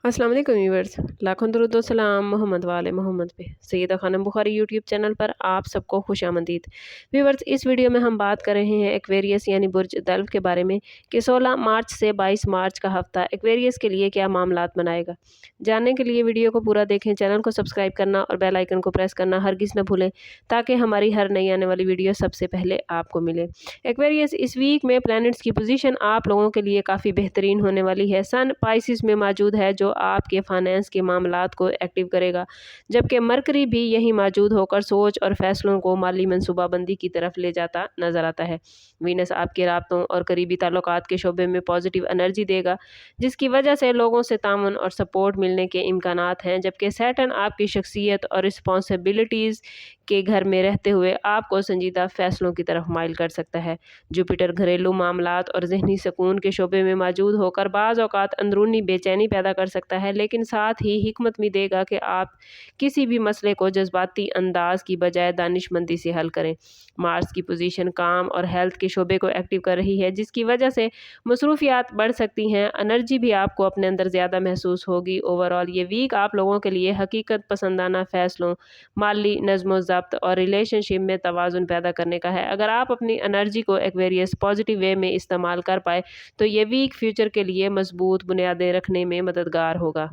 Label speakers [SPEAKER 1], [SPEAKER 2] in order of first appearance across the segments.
[SPEAKER 1] अस्सलाम वालेकुम व्यूअर्स, लाखों दरूद व सलाम मोहम्मद वाले मोहम्मद पे। सैयदा खानम बुखारी यूट्यूब चैनल पर आप सबको खुशामदीद। व्यूअर्स, इस वीडियो में हम बात कर रहे हैं एक्वेरियस यानी बुर्ज दल्फ के बारे में कि 16 मार्च से 22 मार्च का हफ्ता एक्वेरियस के लिए क्या मामलात बनाएगा। जानने के लिए वीडियो को पूरा देखें, चैनल को सब्सक्राइब करना और बेल आइकन को प्रेस करना हरगिज़ न भूलें ताकि हमारी हर नई आने वाली वीडियो सबसे पहले आपको मिले। एक्वेरियस इस वीक में प्लैनेट्स की पोजीशन आप लोगों के लिए काफ़ी बेहतरीन होने वाली है। सन पाइसिस में मौजूद है जो आपके फाइनेंस के मामलात को एक्टिव करेगा, जबकि मरकरी भी यही मौजूद होकर सोच और फैसलों को माली मनसूबाबंदी की तरफ ले जाता नजर आता है। वीनस आपके राब्तों और करीबी ताल्लुकात के शोबे में पॉजिटिव एनर्जी देगा, जिसकी वजह से लोगों से तामुन और सपोर्ट मिलने के इम्कानात हैं, जबकि सैटर्न आपकी शख्सियत और रिस्पॉन्सिबिलिटीज़ के घर में रहते हुए आपको संजीदा फैसलों की तरफ माइल कर सकता है। जुपिटर घरेलू मामलात और जहनी सुकून के शोबे में मौजूद होकर बाज़ औक़ात अंदरूनी बेचैनी पैदा कर सकता है, लेकिन साथ ही हिकमत भी देगा कि आप किसी भी मसले को जज्बाती अंदाज की बजाय दानिशमंदी से हल करें। मार्स की पोजीशन काम और हेल्थ के शोबे को एक्टिव कर रही है, जिसकी वजह से मसरूफियात बढ़ सकती हैं। एनर्जी भी आपको अपने अंदर ज़्यादा महसूस होगी। ओवरऑल ये वीक आप लोगों के लिए हकीकत पसंदाना फ़ैसलों, माली नज़्म ज़ब्त और रिलेशनशिप में तवाज़ुन पैदा करने का है। अगर आप अपनी एनर्जी को एक्वेरियस पॉजिटिव वे में इस्तेमाल कर पाए तो ये वीक फ्यूचर के लिए मजबूत बुनियादें रखने में मददगार होगा।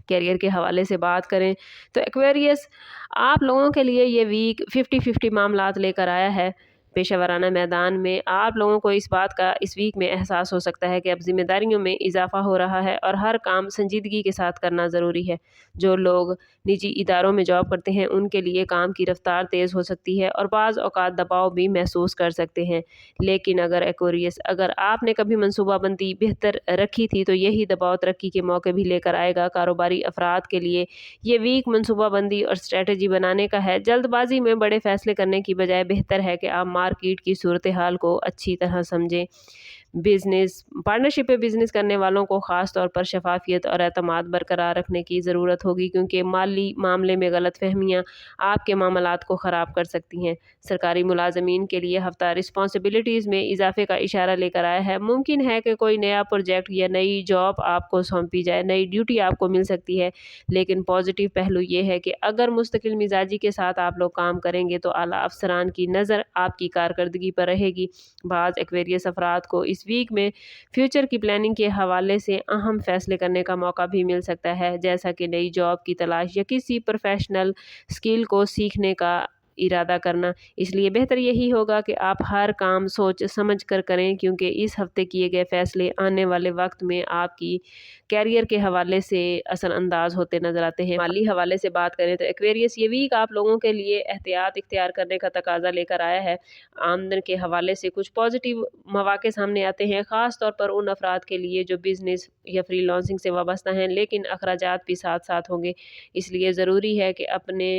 [SPEAKER 1] कैरियर के हवाले से बात करें तो एक्वेरियस आप लोगों के लिए ये वीक 50-50 मामलात लेकर आया है। पेशेवराना मैदान में आप लोगों को इस बात का इस वीक में एहसास हो सकता है कि अब जिम्मेदारियों में इजाफा हो रहा है और हर काम संजीदगी के साथ करना ज़रूरी है। जो लोग निजी इदारों में जॉब करते हैं उनके लिए काम की रफ्तार तेज़ हो सकती है और बाज़ औक़ात दबाव भी महसूस कर सकते हैं। लेकिन अगर आपने कभी मनसूबाबंदी बेहतर रखी थी तो यही दबाव तरक्की के मौके भी लेकर आएगा। कारोबारी अफराद के लिए ये वीक मनसूबाबंदी और स्ट्रेटजी बनाने का है। जल्दबाजी में बड़े फैसले करने की बजाय बेहतर है कि आप मार्केट की सूरत हाल को अच्छी तरह समझें। पार्टनरशिप पे बिज़नेस करने वालों को ख़ास तौर पर शफाफियत और एतमाद बरकरार रखने की ज़रूरत होगी, क्योंकि माली मामले में गलत फहमियाँ आपके मामलात को ख़राब कर सकती हैं। सरकारी मुलाजमीन के लिए हफ्ता रिस्पॉन्सिबिलिटीज़ में इजाफे का इशारा लेकर आया है। मुमकिन है कि कोई नया प्रोजेक्ट या नई जॉब आपको सौंपी जाए, नई ड्यूटी आपको मिल सकती है। लेकिन पॉजिटिव पहलू ये है कि अगर मुस्तकिल मिजाजी के साथ आप लोग काम करेंगे तो आला अफसरान की नज़र आपकी कारकर्दगी पर रहेगी। बाज़ एक्वेरियस अफराद को इस वीक में फ्यूचर की प्लानिंग के हवाले से अहम फैसले करने का मौका भी मिल सकता है, जैसा कि नई जॉब की तलाश या किसी प्रोफेशनल स्किल को सीखने का इरादा करना। इसलिए बेहतर यही होगा कि आप हर काम सोच समझ कर करें, क्योंकि इस हफ्ते किए गए फैसले आने वाले वक्त में आपकी कैरियर के हवाले से असर अंदाज होते नजर आते हैं। माली हवाले से बात करें तो एक्वेरियस ये वीक आप लोगों के लिए एहतियात इख्तियार करने का तकाजा लेकर आया है। आमदन के हवाले से कुछ पॉजिटिव मौके सामने आते हैं, ख़ास तौर पर उन अफराद के लिए जो बिज़नेस या फ्रीलांसिंग से वाबस्ता हैं, लेकिन अखराजात भी साथ साथ होंगे। इसलिए ज़रूरी है कि अपने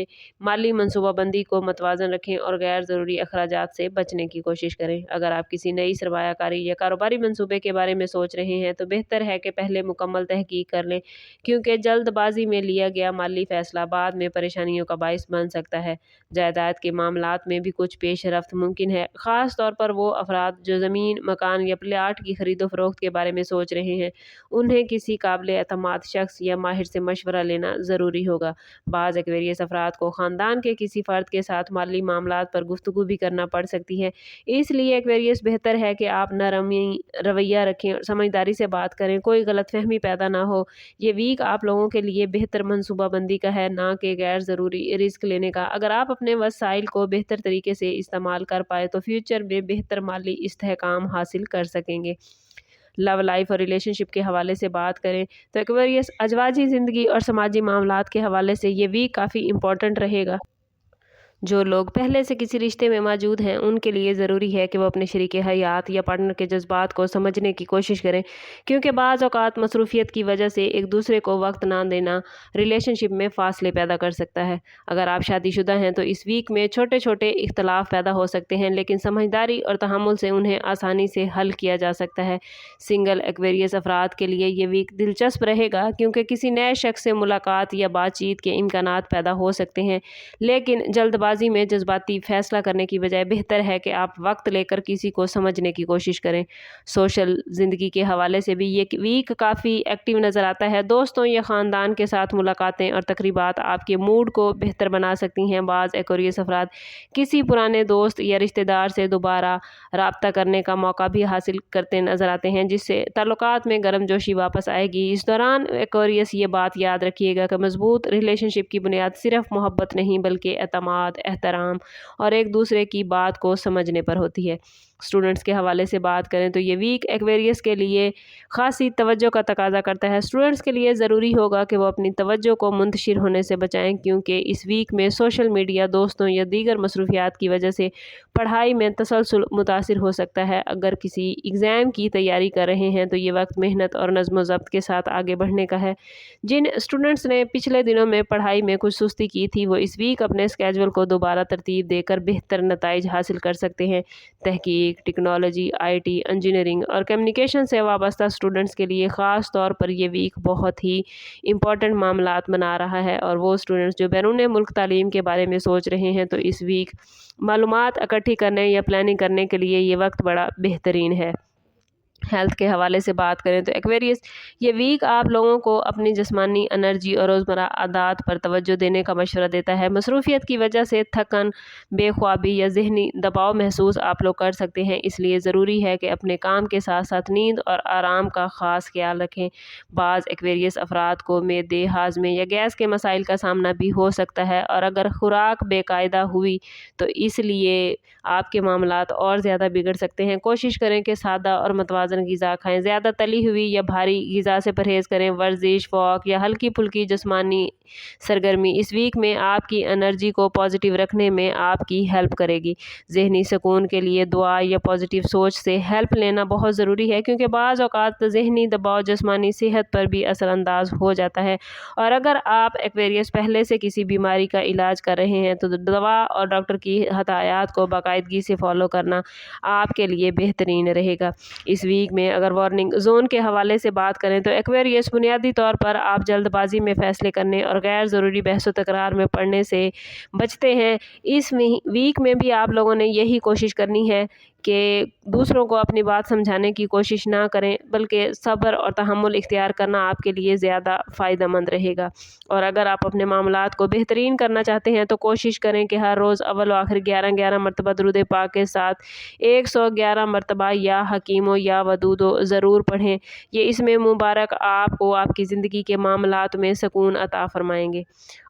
[SPEAKER 1] माली मनसूबाबंदी को मतवाज़न रखें और गैर ज़रूरी अखराजात से बचने की कोशिश करें। अगर आप किसी नई सरमायाकारी या कारोबारी मंसूबे के बारे में सोच रहे हैं तो बेहतर है कि पहले मुकम्मल तहकीक कर लें, क्योंकि जल्दबाजी में लिया गया माली फैसला बाद में परेशानियों का बाइस बन सकता है। जायदाद के मामलात में भी कुछ पेशरफ्त मुमकिन है, ख़ास तौर पर वो अफराद जो ज़मीन, मकान या प्लाट की खरीदो फरोख्त के बारे में सोच रहे हैं। उन्हें किसी काबिल एतमाद शख्स या माहिर से मशवरा लेना ज़रूरी होगा। बाज़ एक्वेरियस अफराद को ख़ानदान के किसी फ़र्द के साथ माली मामलात पर गुफ्तगू भी करना पड़ सकती है। इसलिए एक्वेरियस बेहतर है कि आप नरमी रवैया रखें और समझदारी से बात करें, कोई गलतफहमी पैदा ना हो। ये वीक आप लोगों के लिए बेहतर मनसूबाबंदी का है, ना कि गैर ज़रूरी रिस्क लेने का। अगर आप अपने वसाइल को बेहतर तरीके से इस्तेमाल कर पाए तो फ्यूचर में बेहतर माली इस्तेहकाम हासिल कर सकेंगे। लव लाइफ और रिलेशनशिप के हवाले से बात करें तो एक्वेरियस अजवाजी ज़िंदगी और समाजी मामलात के हवाले से ये वीक काफ़ी इम्पोर्टेंट रहेगा। जो लोग पहले से किसी रिश्ते में मौजूद हैं उनके लिए ज़रूरी है कि वो अपने शरीके हयात या पार्टनर के जज्बात को समझने की कोशिश करें, क्योंकि बाज़ औक़ात मसरूफियत की वजह से एक दूसरे को वक्त ना देना रिलेशनशिप में फ़ासले पैदा कर सकता है। अगर आप शादीशुदा हैं तो इस वीक में छोटे छोटे इख्तलाफ पैदा हो सकते हैं, लेकिन समझदारी और तहम्मुल से उन्हें आसानी से हल किया जा सकता है। सिंगल एक्वेरियस अफराद के लिए ये वीक दिलचस्प रहेगा, क्योंकि किसी नए शख्स से मुलाकात या बातचीत के इम्कानात पैदा हो सकते हैं, लेकिन जल्दबाजी بازی میں جذباتی فیصلہ کرنے کی بجائے بہتر ہے کہ آپ وقت لے کر کسی کو سمجھنے کی کوشش کریں۔ سوشل زندگی کے حوالے سے بھی یہ ویک کافی ایکٹیو نظر آتا ہے۔ دوستوں یا خاندان کے ساتھ ملاقاتیں اور تقریبات آپ کے موڈ کو بہتر بنا سکتی ہیں۔ بعض ایکویریس افراد کسی پرانے دوست یا رشتہ دار سے دوبارہ رابطہ کرنے کا موقع بھی حاصل کرتے نظر آتے ہیں، جس سے تعلقات میں گرم جوشی واپس آئے گی۔ اس دوران ایکویریس یہ بات یاد رکھیے گا کہ مضبوط ریلیشن شپ کی بنیاد صرف محبت نہیں بلکہ اعتماد، احترام اور ایک دوسرے کی بات کو سمجھنے پر ہوتی ہے۔ اسٹوڈنٹس کے حوالے سے بات کریں تو یہ ویک ایکویریس کے لیے خاصی توجہ کا تقاضا کرتا ہے۔ اسٹوڈنٹس کے لیے ضروری ہوگا کہ وہ اپنی توجہ کو منتشر ہونے سے بچائیں، کیونکہ اس ویک میں سوشل میڈیا، دوستوں یا دیگر مصروفیات کی وجہ سے پڑھائی میں تسلسل متاثر ہو سکتا ہے۔ اگر کسی ایگزام کی تیاری کر رہے ہیں تو یہ وقت محنت اور نظم و ضبط کے ساتھ آگے بڑھنے کا ہے۔ جن اسٹوڈنٹس نے پچھلے دنوں میں پڑھائی میں کچھ سستی کی تھی، وہ اس ویک اپنے اسکیجول کو دوبارہ ترتیب دے کر بہتر نتائج حاصل کر سکتے ہیں۔ تحقیق، ٹیکنالوجی، IT، انجینئرنگ اور کمیونیکیشن سے وابستہ اسٹوڈنٹس کے لیے خاص طور پر یہ ویک بہت ہی امپورٹنٹ معاملات بنا رہا ہے، اور وہ اسٹوڈنٹس جو بیرون ملک تعلیم کے بارے میں سوچ رہے ہیں تو اس ویک معلومات اکٹھی کرنے یا پلاننگ کرنے کے لیے یہ وقت بڑا بہترین ہے۔ ہیلتھ کے حوالے سے بات کریں تو ایکویریس یہ ویک آپ لوگوں کو اپنی جسمانی انرجی اور روزمرہ عادات پر توجہ دینے کا مشورہ دیتا ہے۔ مصروفیت کی وجہ سے تھکن، بے خوابی یا ذہنی دباؤ محسوس آپ لوگ کر سکتے ہیں، اس لیے ضروری ہے کہ اپنے کام کے ساتھ ساتھ نیند اور آرام کا خاص خیال رکھیں۔ بعض ایکویریس افراد کو معدے، ہاضمے یا گیس کے مسائل کا سامنا بھی ہو سکتا ہے، اور اگر خوراک بے قاعدہ ہوئی تو اس لیے آپ کے معاملات اور زیادہ بگڑ سکتے ہیں۔ کوشش کریں کہ سادہ اور متوازن غذا کھائیں، زیادہ تلی ہوئی یا بھاری غذا سے پرہیز کریں۔ ورزش، واک یا ہلکی پھلکی جسمانی سرگرمی اس ویک میں آپ کی انرجی کو پازیٹیو رکھنے میں آپ کی ہیلپ کرے گی۔ ذہنی سکون کے لیے دعا یا پازیٹیو سوچ سے ہیلپ لینا بہت ضروری ہے، کیونکہ بعض اوقات ذہنی دباؤ جسمانی صحت پر بھی اثر انداز ہو جاتا ہے، اور اگر آپ ایکویریس پہلے سے کسی بیماری کا علاج کر رہے ہیں تو دوا اور ڈاکٹر کی ہدایات کو باقاعدگی سے فالو کرنا آپ کے لیے بہترین رہے گا۔ اس ویک میں اگر وارننگ زون کے حوالے سے بات کریں تو ایکویریس بنیادی طور پر آپ جلد بازی میں فیصلے کرنے اور غیر ضروری بحث و تکرار میں پڑنے سے بچتے ہیں۔ اس ویک میں بھی آپ لوگوں نے یہی کوشش کرنی ہے کہ دوسروں کو اپنی بات سمجھانے کی کوشش نہ کریں، بلکہ صبر اور تحمل اختیار کرنا آپ کے لیے زیادہ فائدہ مند رہے گا۔ اور اگر آپ اپنے معاملات کو بہترین کرنا چاہتے ہیں تو کوشش کریں کہ ہر روز اول و آخر 11 مرتبہ درود پاک کے ساتھ 111 مرتبہ یا حکیم و یا ودود ضرور پڑھیں۔ یہ اسم مبارک آپ کو آپ کی زندگی کے معاملات میں سکون عطا فرمائیں گے۔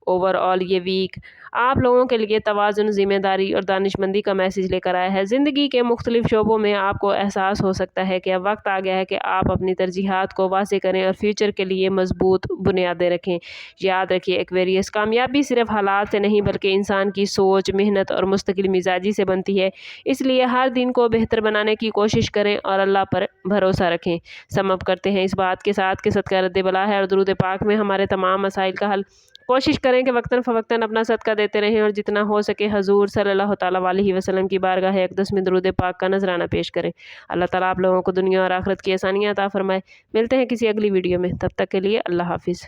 [SPEAKER 1] اوور آل یہ ویک آپ لوگوں کے لیے توازن، ذمہ داری اور دانش مندی کا میسج لے کر آیا ہے۔ زندگی کے مختلف شعبوں میں آپ کو احساس ہو سکتا ہے کہ اب وقت آ گیا ہے کہ آپ اپنی ترجیحات کو واضح کریں اور فیوچر کے لیے مضبوط بنیادیں رکھیں۔ یاد رکھیے ایکویریس، کامیابی صرف حالات سے نہیں بلکہ انسان کی سوچ، محنت اور مستقل مزاجی سے بنتی ہے، اس لیے ہر دن کو بہتر بنانے کی کوشش کریں اور اللہ پر بھروسہ رکھیں۔ سم اپ کرتے ہیں اس بات کے ساتھ کہ صدقہ رد بلا ہے اور درود پاک میں ہمارے تمام مسائل کا حل۔ کوشش کریں کہ وقتاً فوقتاً اپنا صدقہ دیتے رہیں اور جتنا ہو سکے حضور صلی اللہ تعالیٰ علیہ وسلم کی بارگاہ اقدس میں درود پاک کا نذرانہ پیش کریں۔ اللہ تعالیٰ آپ لوگوں کو دنیا اور آخرت کی آسانیاں عطا فرمائے۔ ملتے ہیں کسی اگلی ویڈیو میں، تب تک کے لیے اللہ حافظ۔